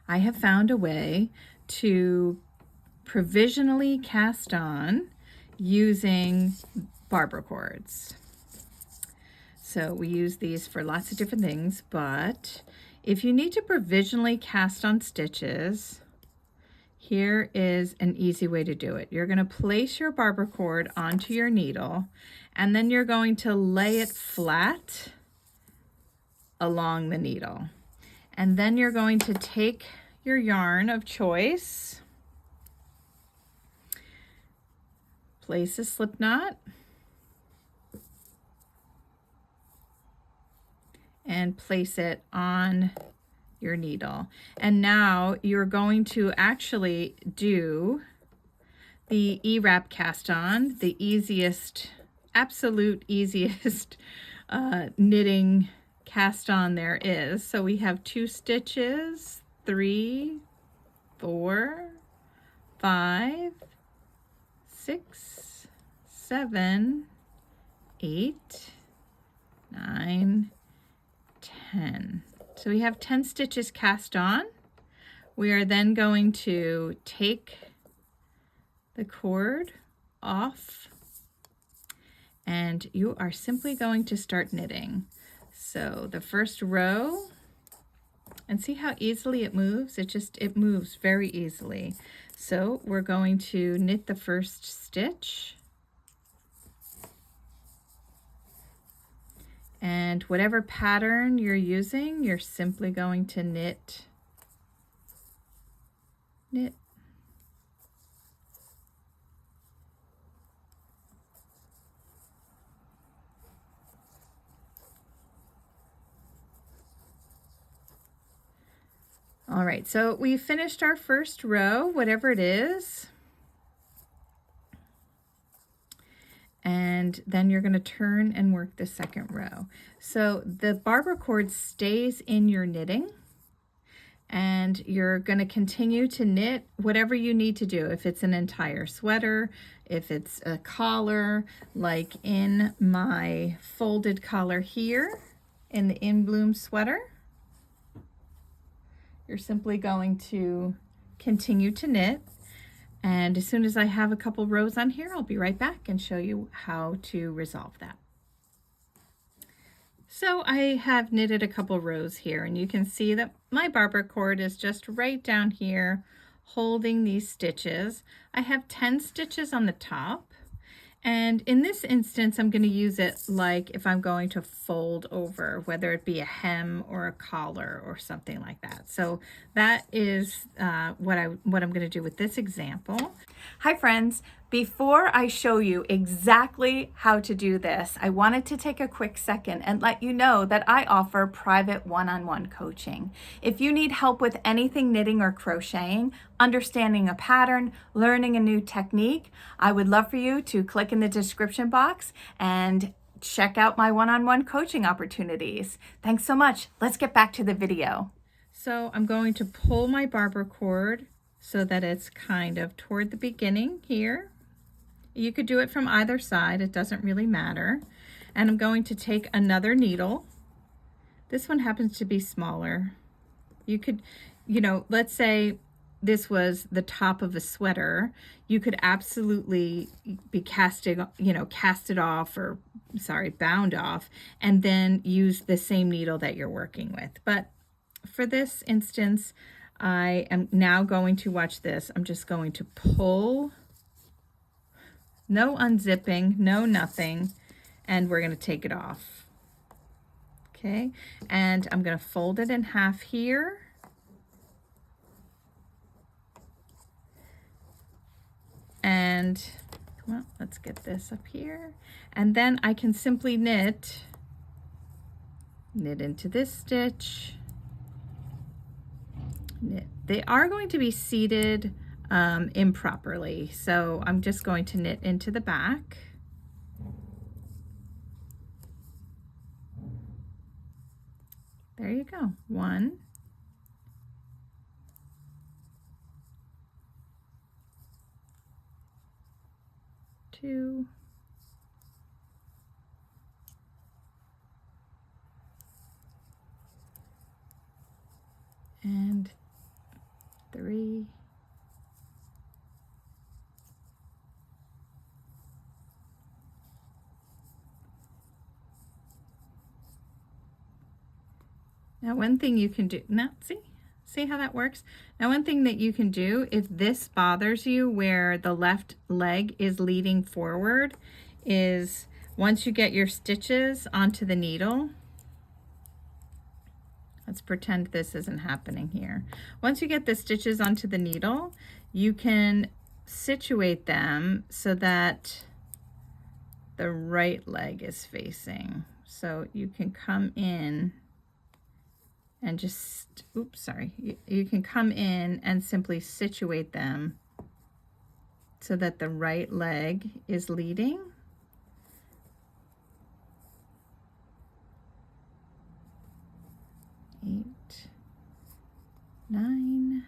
I have found a way to provisionally cast on using Barber cords. So we use these for lots of different things, but if you need to provisionally cast on stitches, here is an easy way to do it. You're going to place your barber cord onto your needle, and then you're going to lay it flat along the needle. And then you're going to take your yarn of choice, place a slip knot, and place it on your needle. And now you're going to actually do the E-wrap cast on, the easiest, absolute easiest knitting cast on there is. So we have 2 stitches, 3, 4, 5, 6, 7, 8, 9, 10. So we have 10 stitches cast on. We are then going to take the cord off, and you are simply going to start knitting. So the first row, and see how easily it moves? It moves very easily. So we're going to knit the first stitch, and whatever pattern you're using, you're simply going to knit. All right, so we finished our first row, whatever it is. And then you're going to turn and work the second row. So the barber cord stays in your knitting, and you're going to continue to knit whatever you need to do. If it's an entire sweater, if it's a collar, like in my folded collar here in the In Bloom sweater, you're simply going to continue to knit. And as soon as I have a couple rows on here, I'll be right back and show you how to resolve that. So I have knitted a couple rows here, and you can see that my barber cord is just right down here holding these stitches. I have 10 stitches on the top, and in this instance I'm going to use it like if I'm going to fold over, whether it be a hem or a collar or something like that. So that is what I'm going to do with this example. Hi friends, before I show you exactly how to do this, I wanted to take a quick second and let you know that I offer private one-on-one coaching. If you need help with anything knitting or crocheting, understanding a pattern, learning a new technique, I would love for you to click in the description box and check out my one-on-one coaching opportunities. Thanks so much. Let's get back to the video. So I'm going to pull my barber cord so that it's kind of toward the beginning here. You could do it from either side, it doesn't really matter. And I'm going to take another needle. This one happens to be smaller. You could, let's say this was the top of a sweater, you could absolutely be casted off, or bound off, and then use the same needle that you're working with. But for this instance, I am now going to watch this. I'm just going to pull, no unzipping, no nothing, and we're going to take it off. Okay, and I'm going to fold it in half here. And well, let's get this up here. And then I can simply knit into this stitch. Knit. They are going to be seated improperly, so I'm just going to knit into the back. There you go. 1, 2, and Now one thing you can do, now see how that works? Now one thing that you can do if this bothers you where the left leg is leading forward is once you get your stitches onto the needle, let's pretend this isn't happening here. Once you get the stitches onto the needle, you can situate them so that the right leg is facing. So you can come in and just, oops, sorry. You can come in and simply situate them so that the right leg is leading. Eight, 9,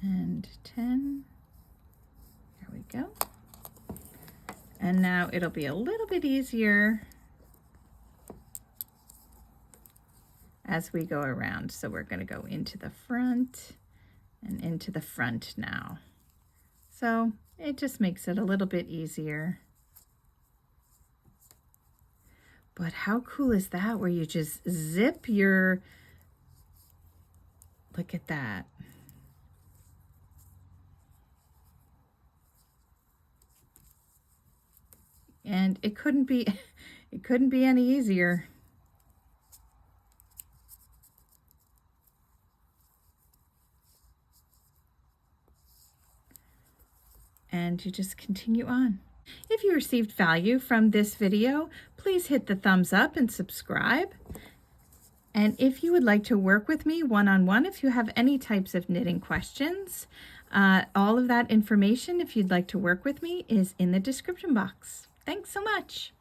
and 10. There we go. And now it'll be a little bit easier as we go around. So we're going to go into the front and into the front now. So it just makes it a little bit easier. But how cool is that where you just zip your, look at that. And it couldn't be any easier. And you just continue on. If you received value from this video, please hit the thumbs up and subscribe. And if you would like to work with me one-on-one, if you have any types of knitting questions, all of that information, if you'd like to work with me, is in the description box. Thanks so much.